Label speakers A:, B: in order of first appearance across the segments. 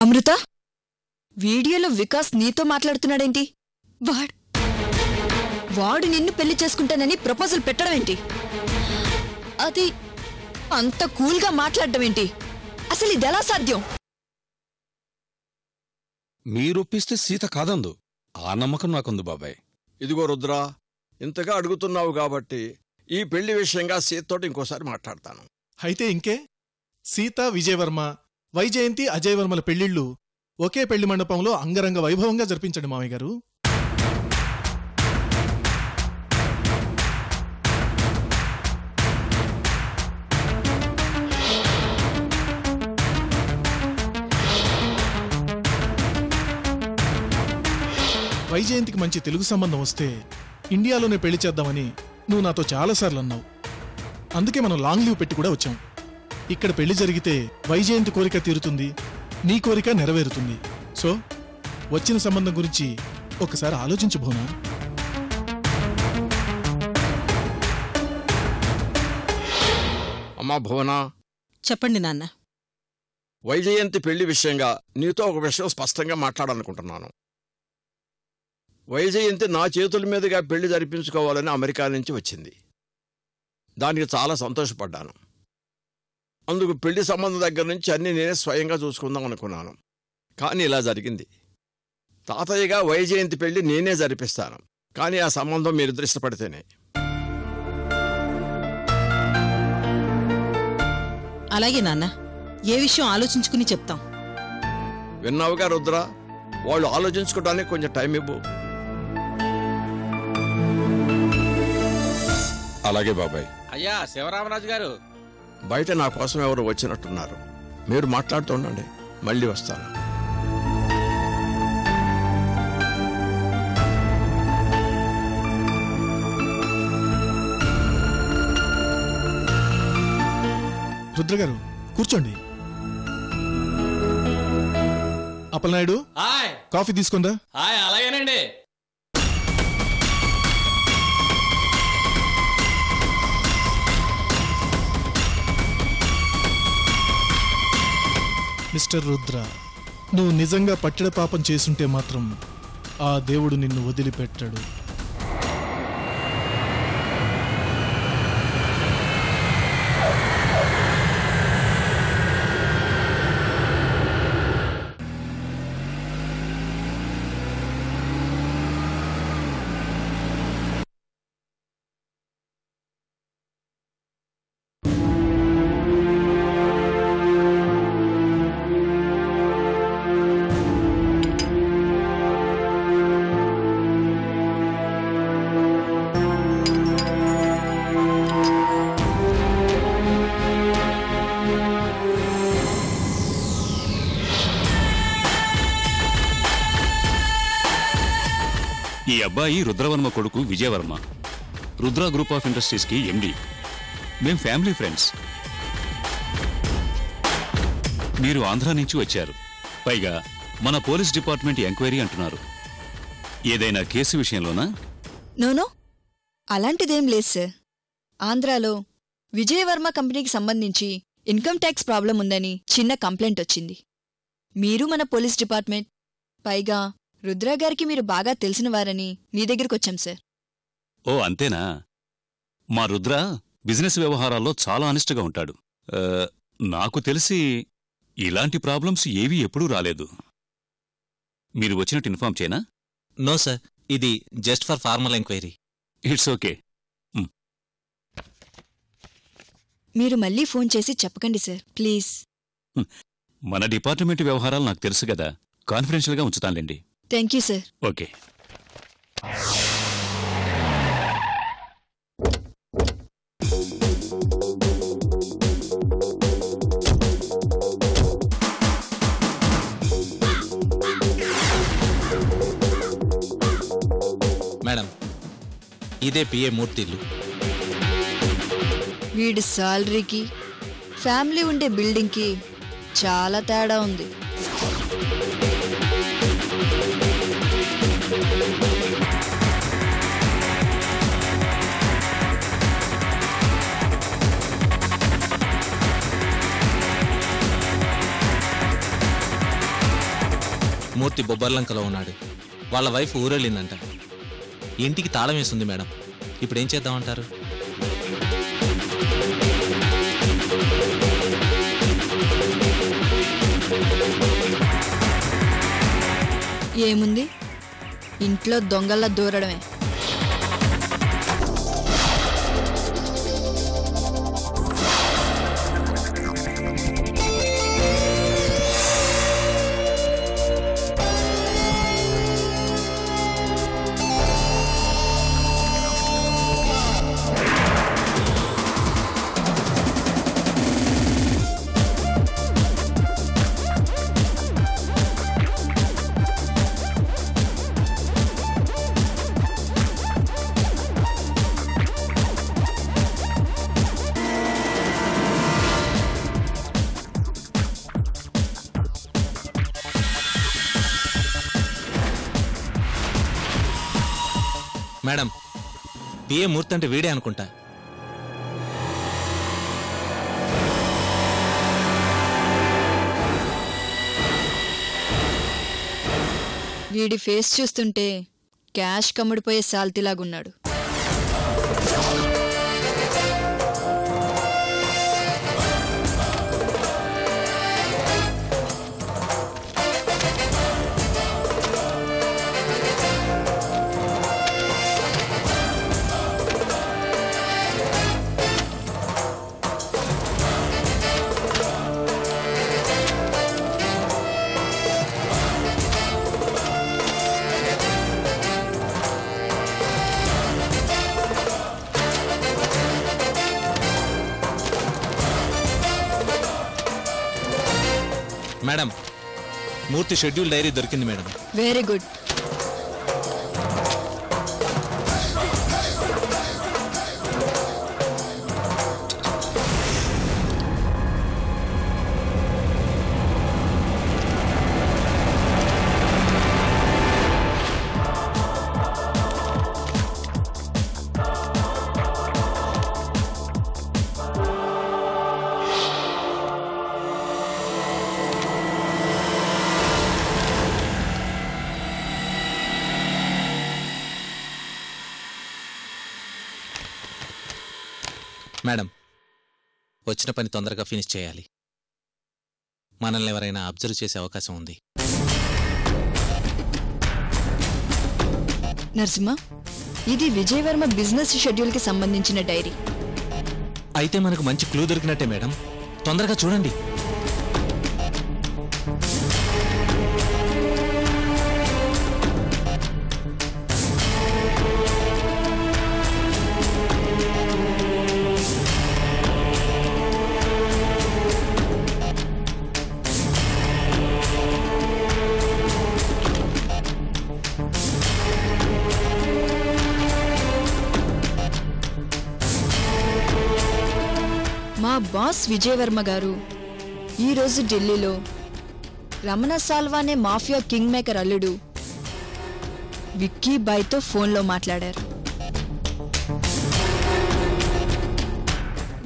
A: అమృత, వీడియోలో వికాస్ నీతో మాట్లాడుతున్నాడేంటి? వాడు నిన్ను పెళ్లి చేసుకుంటానని ప్రపోజల్ పెట్టడం ఏంటి? అది అంత కూల్గా మాట్లాడడం ఏంటి? అసలు ఇదెలా సాధ్యం?
B: మీరొప్పిస్తే సీత కాదందు, ఆ నమ్మకం నాకుంది బాబాయ్.
C: ఇదిగో రుద్రా, ఇంతగా అడుగుతున్నావు కాబట్టి ఈ పెళ్లి విషయంగా సీతతోటి ఇంకోసారి మాట్లాడతాను.
D: అయితే ఇంకే, సీత విజయవర్మ, వైజయంతి అజయవర్మల పెళ్లిళ్లు ఒకే పెళ్లి మండపంలో అంగరంగ వైభవంగా జరిపించండి మామయ్య గారు. వైజయంతికి మంచి తెలుగు సంబంధం వస్తే ఇండియాలోనే పెళ్లి చేద్దామని నువ్వు నాతో చాలాసార్లు అన్నావు. అందుకే మనం లాంగ్ లీవ్ పెట్టి కూడా వచ్చాం. ఇక్కడ పెళ్లి జరిగితే వైజయంతి కోరిక తీరుతుంది, నీ కోరిక నెరవేరుతుంది. సో వచ్చిన సంబంధం గురించి ఒకసారి ఆలోచించు భువనా.
C: అమ్మా భువనా,
E: చెప్పండి నాన్న.
C: వైజయంతి పెళ్లి విషయంగా నీతో ఒక విషయం స్పష్టంగా మాట్లాడాలనుకుంటున్నాను. వైజయంతి నా చేతుల మీదుగా పెళ్లి జరిపించుకోవాలని అమెరికా నుంచి వచ్చింది. దానికి చాలా సంతోషపడ్డాను. అందుకు పెళ్లి సంబంధం దగ్గర నుంచి అన్నీ నేనే స్వయంగా చూసుకుందాం అనుకున్నాను. కానీ ఇలా జరిగింది. తాతయ్యగా వైజయంతి పెళ్లి నేనే జరిపిస్తాను, కానీ ఆ సంబంధం మీరు దృష్టిపడితేనే.
E: అలాగే నాన్న, ఏ విషయం ఆలోచించుకుని చెప్తాం.
C: విన్నావుగా రుద్ర, వాళ్ళు ఆలోచించుకోవడానికి కొంచెం టైం ఇవ్వు.
B: అలాగే బాబాయ్.
F: అయ్యా శివరామరాజు గారు,
C: బయట నా కోసం ఎవరు వచ్చినట్టున్నారు. మీరు మాట్లాడుతుండండి, మళ్ళీ వస్తాను.
D: రుద్రగారు కూర్చోండి. అప్పలనాయుడు, కాఫీ తీసుకుందా?
F: అలాగేనండి.
D: మిస్టర్ రుద్ర, నువ్వు నిజంగా పట్టెడ పాపం చేసుంటే మాత్రం ఆ దేవుడు నిన్ను వదిలిపెట్టాడు.
G: ఈ అబ్బాయి రుద్రవర్మ కొడుకు విజయవర్మ, రుద్ర గ్రూప్ ఆఫ్ ఇండస్ట్రీస్కి ఎండి. మేం ఫ్యామిలీ ఫ్రెండ్స్. మీరు ఆంధ్రా నుంచి వచ్చారు, పైగా మన పోలీస్ డిపార్ట్మెంట్ ఎంక్వైరీ అంటున్నారు. ఏదైనా కేసు విషయంలోనా?
A: నోనో, అలాంటిదేం లేదు సార్. ఆంధ్రాలో విజయవర్మ కంపెనీకి సంబంధించి ఇన్కమ్ ట్యాక్స్ ప్రాబ్లం ఉందని చిన్న కంప్లైంట్ వచ్చింది. మీరు మన పోలీస్ డిపార్ట్మెంట్, పైగా రుద్ర గారికి మీరు బాగా తెలిసినవారని మీ దగ్గరకొచ్చాం సార్.
G: ఓ అంతేనా? మా రుద్ర బిజినెస్ వ్యవహారాల్లో చాలా ఆనెస్ట్గా ఉంటాడు. నాకు తెలిసి ఇలాంటి ప్రాబ్లమ్స్ ఏవీ ఎప్పుడూ రాలేదు. మీరు వచ్చినట్టు ఇన్ఫార్మ్ చేయనా?
H: నో సార్, ఇది just for formal enquiry.
G: It's okay.
A: మీరు మళ్ళీ ఫోన్ చేసి చెప్పకండి సార్, ప్లీజ్.
G: మన డిపార్ట్మెంట్ వ్యవహారాలు నాకు తెలుసు కదా, కాన్ఫిడెన్షియల్గా ఉంచుతానులేండి.
A: Thank you sir.
G: Okay.
H: Madam, ఇదే పిఏ మూర్తిల్లు.
A: వీడి శాలరీకి ఫ్యామిలీ ఉండే బిల్డింగ్కి చాలా తేడా ఉంది.
H: మూర్తి బొబ్బర్లంకలో ఉన్నాడు. వాళ్ళ వైఫ్ ఊరెళ్ళిందంట. ఇంటికి తాళం వేస్తుంది మేడం. ఇప్పుడు ఏం చేద్దామంటారు?
A: ఏముంది, ఇంట్లో దొంగల్లా దూరడమే.
H: మేడం, పిఏ మూర్తి అంటే వీడే అనుకుంటా.
A: వీడి ఫేస్ చూస్తుంటే క్యాష్ కమ్ముడిపోయే సాల్తీలాగున్నాడు.
H: మేడం, మూర్తి షెడ్యూల్ డైరీ దొరికింది మేడం.
A: Very good.
H: మేడం, వచ్చిన పని తొందరగా ఫినిష్ చేయాలి. మనల్ని ఎవరైనా అబ్జర్వ్ చేసే అవకాశం ఉంది.
A: నరసింహ, ఇది విజయవర్మ బిజినెస్ షెడ్యూల్కి సంబంధించిన డైరీ.
H: అయితే మనకు మంచి క్లూ దొరికినట్టే మేడం. తొందరగా చూడండి.
A: మా బాస్ విజయవర్మ గారు ఈరోజు ఢిల్లీలో రమణ సాల్వా అనే మాఫియా కింగ్ మేకర్ అల్లుడు విక్కీ బాయ్తో ఫోన్లో మాట్లాడారు.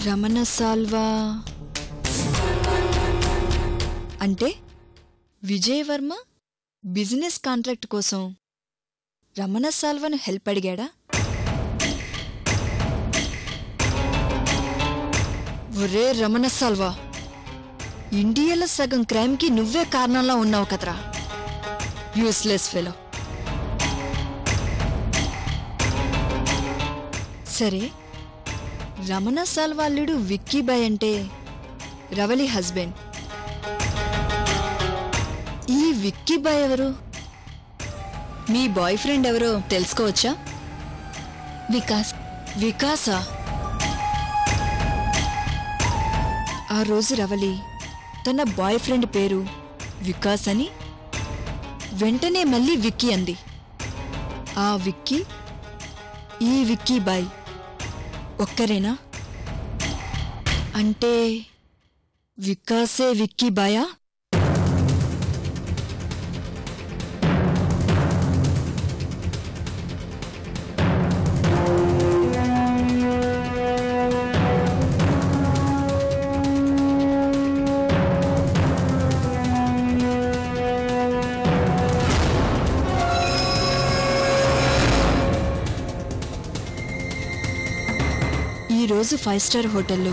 A: రమణ సాల్వా అంటే విజయవర్మ బిజినెస్ కాంట్రాక్ట్ కోసం రమణ సాల్వాను హెల్ప్ అడిగాడా? ఒరే రమణ సాల్వా, ఇండియాలో సగం క్రైమ్కి నువ్వే కారణంలా ఉన్నావు కదరా, యూస్లెస్ ఫెలో. సరే, రమణ సాల్వా అల్లుడు విక్కీ బాయ్ అంటే రవలి హస్బెండ్. ఈ విక్కీ బాయ్ ఎవరు? మీ బాయ్ ఫ్రెండ్ ఎవరో తెలుసుకోవచ్చా? వికాస్. వికాసా? ఆ రోజు రవలి తన బాయ్ ఫ్రెండ్ పేరు వికాస్ అని వెంటనే మళ్ళీ విక్కీ అంది. ఆ విక్కీ, ఈ విక్కీ బాయ్ ఒక్కరేనా? అంటే వికాసే విక్కీ బాయా? రోజు 5 స్టార్ హోటల్లో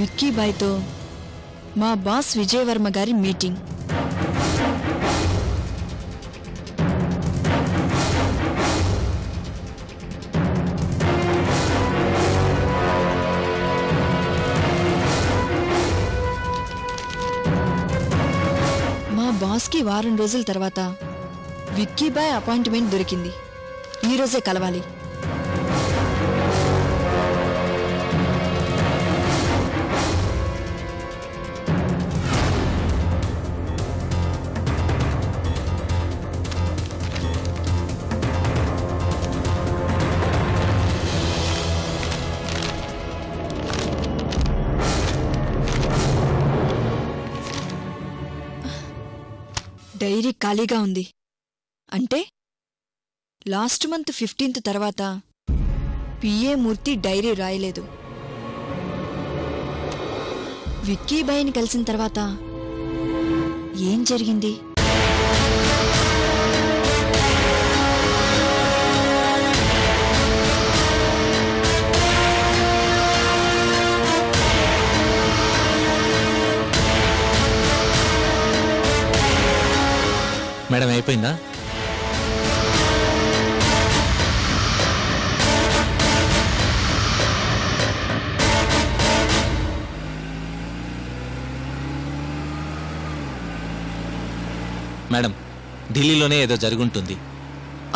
A: విక్కీ బాయ్తో మా బాస్ విజయవర్మ గారి మీటింగ్. మా బాస్కి వారం రోజుల తర్వాత విక్కీ బాయ్ అపాయింట్మెంట్ దొరికింది. ఈరోజే కలవాలి. డైరీ ఖాళీగా ఉంది. అంటే లాస్ట్ మంత్ 15th తర్వాత పిఏ మూర్తి డైరీ రాయలేదు. విక్కీ బాయ్ని కలిసిన తర్వాత ఏం జరిగింది?
H: మేడం అయిపోయిందా? మేడం, ఢిల్లీలోనే ఏదో జరుగుంటుంది.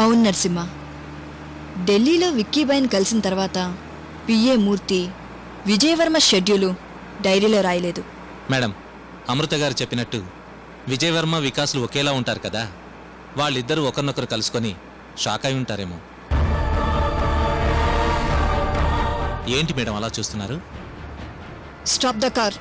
A: అవును నరసింహ. ఢిల్లీలో విక్కీ బాయ్ని కలిసిన తర్వాత పిఏ మూర్తి విజయవర్మ షెడ్యూలు డైరీలో రాయలేదు.
H: మేడం, అమృత గారు చెప్పినట్టు విజయవర్మ వికాసులు ఒకేలా ఉంటారు కదా, వాళ్ళిద్దరూ ఒకరినొకరు కలుసుకొని షాక్ అయి ఉంటారేమో. ఏంటి మేడం అలా చూస్తున్నారు?
A: Stop the car.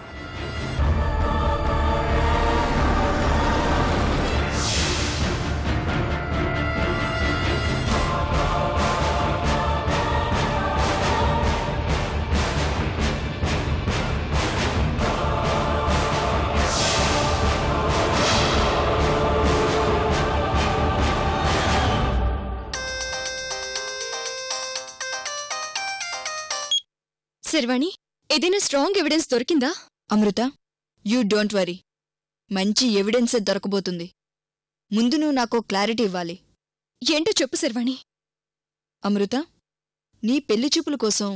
I: శర్వాణి, ఏదైనా స్ట్రాంగ్ ఎవిడెన్స్ దొరికిందా?
A: అమృత, యూ డోంట్ వరీ. మంచి ఎవిడెన్సే దొరకబోతుంది. ముందు నువ్వు నాకు క్లారిటీ ఇవ్వాలి.
I: ఏంటో చెప్పు శర్వాణి.
A: అమృత, నీ పెళ్లి చూపుల కోసం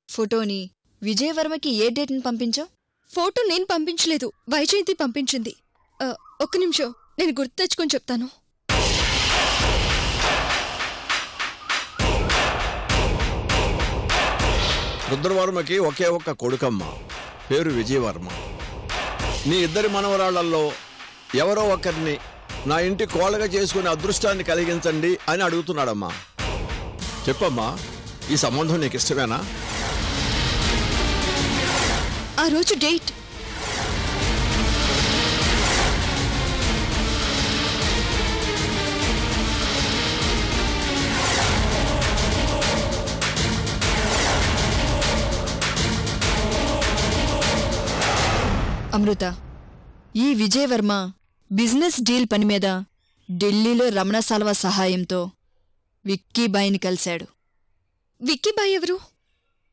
A: ఫోటోని విజయవర్మకి ఏ డేట్ని పంపించావు?
I: ఫోటో నేను పంపించలేదు, వైజయంతి పంపించింది. ఒక్క నిమిషం, నేను గుర్తు తెచ్చుకొని చెప్తాను.
C: రుద్రవర్మకి ఒకే ఒక్క కొడుకమ్మ, పేరు విజయవర్మ. నీ ఇద్దరి మనవరాళ్లలో ఎవరో ఒకరిని నా ఇంటి కోళ్ళగా చేసుకునే అదృష్టాన్ని కలిగించండి అని అడుగుతున్నాడమ్మా. చెప్పమ్మా, ఈ సంబంధం నీకు ఇష్టమేనా?
I: ఆ రోజు డేట్
A: అమృత, ఈ విజయవర్మ బిజినెస్ డీల్ పని మీద ఢిల్లీలో రమణ సాల్వా సహాయంతో విక్కీ బాయ్ని కలిశాడు.
I: విక్కీ బాయ్ ఎవరు?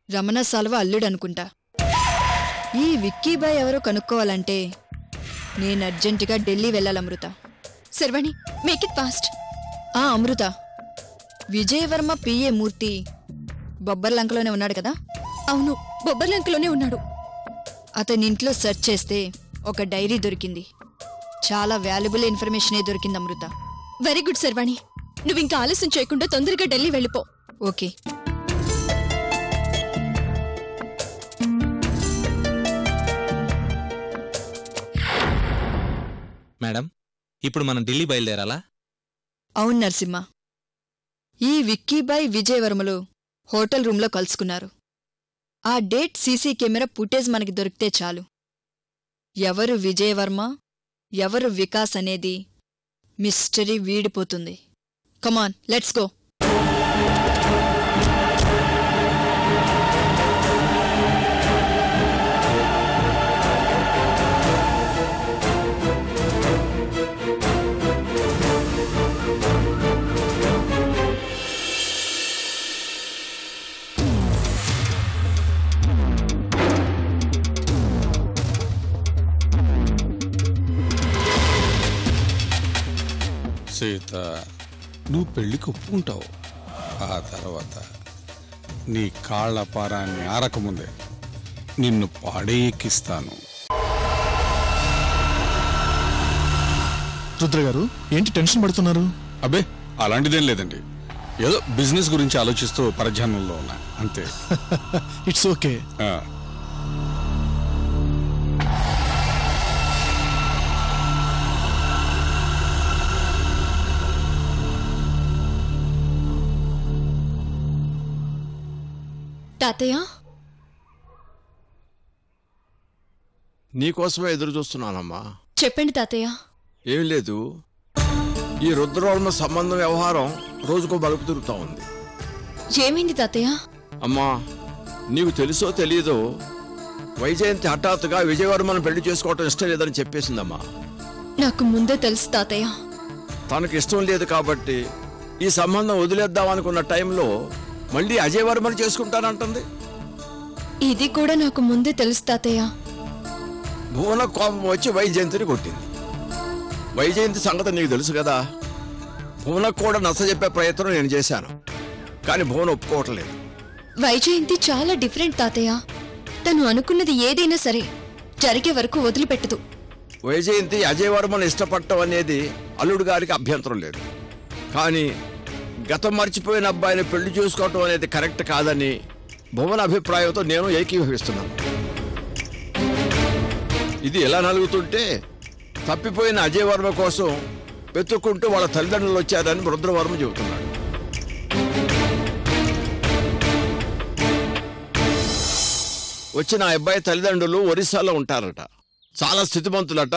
A: రమణ సాల్వా అల్లుడనుకుంటా. ఈ విక్కీ బాయ్ ఎవరో కనుక్కోవాలంటే నేను అర్జెంటుగా ఢిల్లీ వెళ్ళాలమృత.
I: Sharvani, make it fast.
A: Amrutha, Vijayvarma PA Murthy బొబ్బర్లంకలోనే ఉన్నాడు కదా?
I: అవును, బొబ్బర్లంకలోనే ఉన్నాడు.
A: అతని ఇంట్లో సెర్చ్ చేస్తే ఒక డైరీ దొరికింది. చాలా వాల్యుబుల్ ఇన్ఫర్మేషనే దొరికింది అమృత.
I: వెరీ గుడ్ శర్వాణి, నువ్వింకా ఆలస్యం చేయకుండా తొందరగా ఢిల్లీ వెళ్ళిపో.
A: ఓకే.
H: మేడం, ఇప్పుడు మనం ఢిల్లీ బయలుదేరాలా?
A: అవును నరసింహ. ఈ విక్కీబాయ్ విజయవర్మలు హోటల్ రూంలో కలుసుకున్నారు. ఆ డేట్ సీసీ కెమెరా ఫుటేజ్ మనకి దొరికితే చాలు. ఎవరు విజయవర్మ, ఎవరు వికాస్ అనేది మిస్టరీ వీడిపోతుంది. Come on, let's go.
B: సీత, నువ్వు పెళ్లికి ఒప్పుకుంటావు. ఆ తర్వాత నీ కాళ్ల పారాన్ని ఆరకముందే నిన్ను పాడే ఎక్కిస్తాను.
D: రుద్ర గారు ఏంటి టెన్షన్ పడుతున్నారు?
B: అబ్బే అలాంటిదేం లేదండి. ఏదో బిజినెస్ గురించి ఆలోచిస్తూ పరధ్యానంలో ఉన్నా అంతే.
D: It's okay.
I: తాతయ్య,
C: నీకోసమే ఎదురు చూస్తున్నానమ్మా.
I: చెప్పండి తాతయ్య.
C: ఏం లేదు, ఈ రుద్రవర్మ సంబంధం వ్యవహారం రోజుకో బలుపు తిరుగుతా ఉంది.
I: ఏమైంది తాతయ్య?
C: అమ్మా, నీకు తెలుసో తెలీదో వైజయంతి హఠాత్తుగా విజయవర్మను పెళ్లి చేసుకోవటం ఇష్టం లేదని చెప్పేసిందమ్మా.
I: నాకు ముందే తెలుసు తాతయ్య.
C: తనకు ఇష్టం లేదు కాబట్టి ఈ సంబంధం వదిలేద్దామనుకున్న టైంలో మళ్ళీ అజయవర్మను చేసుకుంటానంటుంది.
I: ఇది కూడా నాకు ముందే తెలుసు తాతయ్య.
C: భువన కోపం వచ్చి వైజయంతిని కొట్టింది. వైజయంతి సంగతి నీకు తెలుసు కదా. భువనకు కూడా నచ్చ చెప్పే ప్రయత్నం నేను చేశాను, కానీ భువన ఒప్పుకోవట్లేదు.
I: వైజయంతి చాలా డిఫరెంట్ తాతయ్య. తను అనుకున్నది ఏదైనా సరే జరిగే వరకు వదిలిపెట్టదు.
C: వైజయంతి అజయవర్మను ఇష్టపడటం అనేది అల్లుడు గారికి అభ్యంతరం లేదు, కానీ గతం మర్చిపోయిన అబ్బాయిని పెళ్లి చేసుకోవటం అనేది కరెక్ట్ కాదని భువన అభిప్రాయంతో నేను ఏకీభవిస్తున్నాను. ఇది ఎలా నలుగుతుంటే తప్పిపోయిన అజయవర్మ కోసం వెతుక్కుంటూ వాళ్ళ తల్లిదండ్రులు వచ్చారని రుద్రవర్మ చెబుతున్నాడు. వచ్చిన ఆ అబ్బాయి తల్లిదండ్రులు ఒరిస్సాలో ఉంటారట. చాలా స్థితిమంతులట.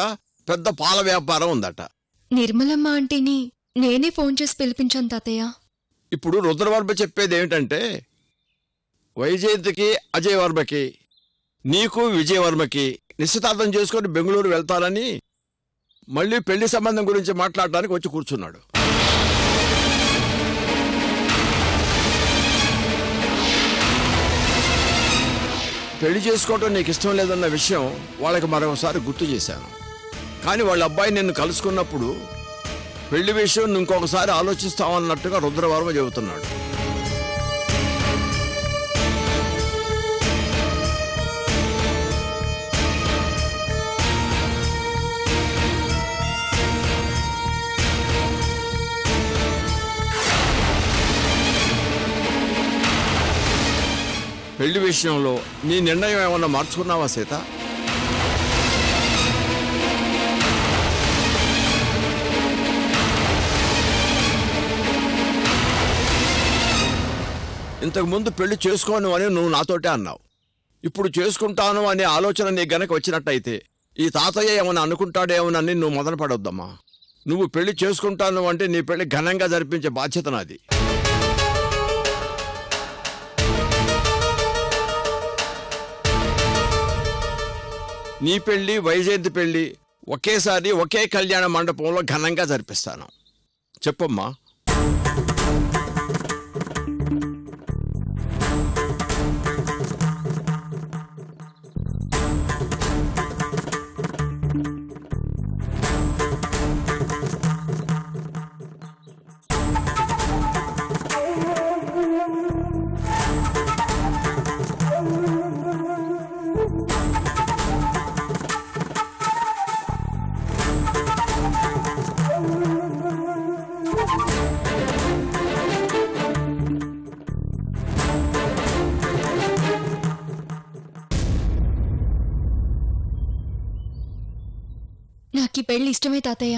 C: పెద్ద పాల వ్యాపారం ఉందట.
I: నిర్మలమ్మ ఆంటీని నేనే ఫోన్ చేసి పిలిపించాను తాతయ్య.
C: ఇప్పుడు రుద్రవర్మ చెప్పేది ఏమిటంటే వైజయంతికి అజయవర్మకి, నీకు విజయవర్మకి నిశ్చితార్థం చేసుకుని బెంగళూరు వెళ్తానని మళ్ళీ పెళ్లి సంబంధం గురించి మాట్లాడటానికి వచ్చి కూర్చున్నాడు. పెళ్లి చేసుకోవటం నీకు ఇష్టం లేదన్న విషయం వాళ్ళకి మరొకసారి గుర్తు చేశాను. కానీ వాళ్ళ అబ్బాయి నిన్ను కలుసుకున్నప్పుడు పెళ్లి విషయం ఇంకొకసారి ఆలోచిస్తామన్నట్టుగా రుద్రవర్మ చెబుతున్నాడు. పెళ్లి విషయంలో నీ నిర్ణయం ఏమన్నా మార్చుకున్నావా సీత? ఇంతకుముందు పెళ్లి చేసుకోను అని నువ్వు నాతోటే అన్నావు. ఇప్పుడు చేసుకుంటాను అనే ఆలోచన నీ గనక వచ్చినట్టయితే ఈ తాతయ్య ఏమన్నా అనుకుంటాడేమోనని నువ్వు మొదలు పడొద్దమ్మా. నువ్వు పెళ్లి చేసుకుంటాను అంటే నీ పెళ్లి ఘనంగా జరిపించే బాధ్యత నాది. నీ పెళ్లి వైజయంతి పెళ్లి ఒకేసారి ఒకే కళ్యాణ మండపంలో ఘనంగా జరిపిస్తాను. చెప్పమ్మా.
I: నాకు ఈ పెళ్లి ఇష్టమే తాతయ్య.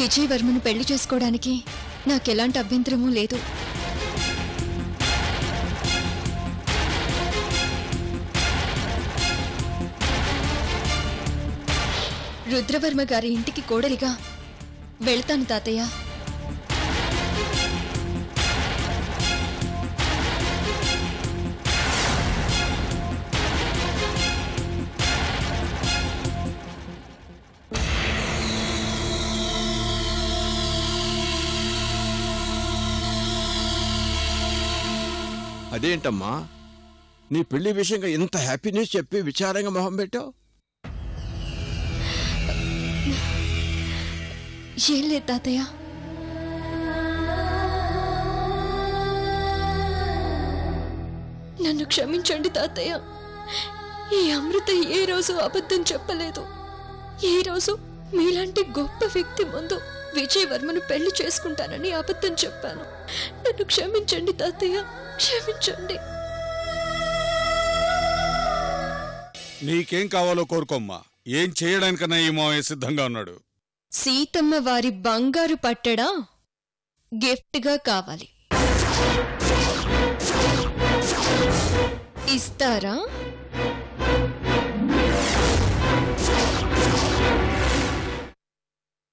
I: విజయవర్మను పెళ్లి చేసుకోవడానికి నాకెలాంటి అభ్యంతరమూ లేదు. రుద్రవర్మ గారి ఇంటికి కోడలిగా వెళ్తాను తాతయ్య.
C: అదేంటమ్మా, నీ పెళ్లి విషయంగా ఇంత హ్యాపీ న్యూస్ చెప్పి విచారంగా మొహం పెట్టావు?
I: ఏం లేదు తాతయ్య. నన్ను క్షమించండి తాతయ్య. ఈ అమృత ఏ రోజు అబద్ధం చెప్పలేదు. ఏ రోజు మీలాంటి గొప్ప వ్యక్తి ముందు విజయ్ వర్మను పెళ్లి చేసుకుంటానని అబద్ధం చెప్పాను. నన్ను క్షమించండి తాతయ్య, క్షమించండి.
B: నీకేం కావాలో కోరుకోమ్మా. ఏం చేయడానికన్నా ఈ మావయ్య సిద్ధంగా ఉన్నాడు.
I: సీతమ్మ వారి బంగారు పట్టడా గిఫ్ట్గా కావాలి. ఇస్తారా?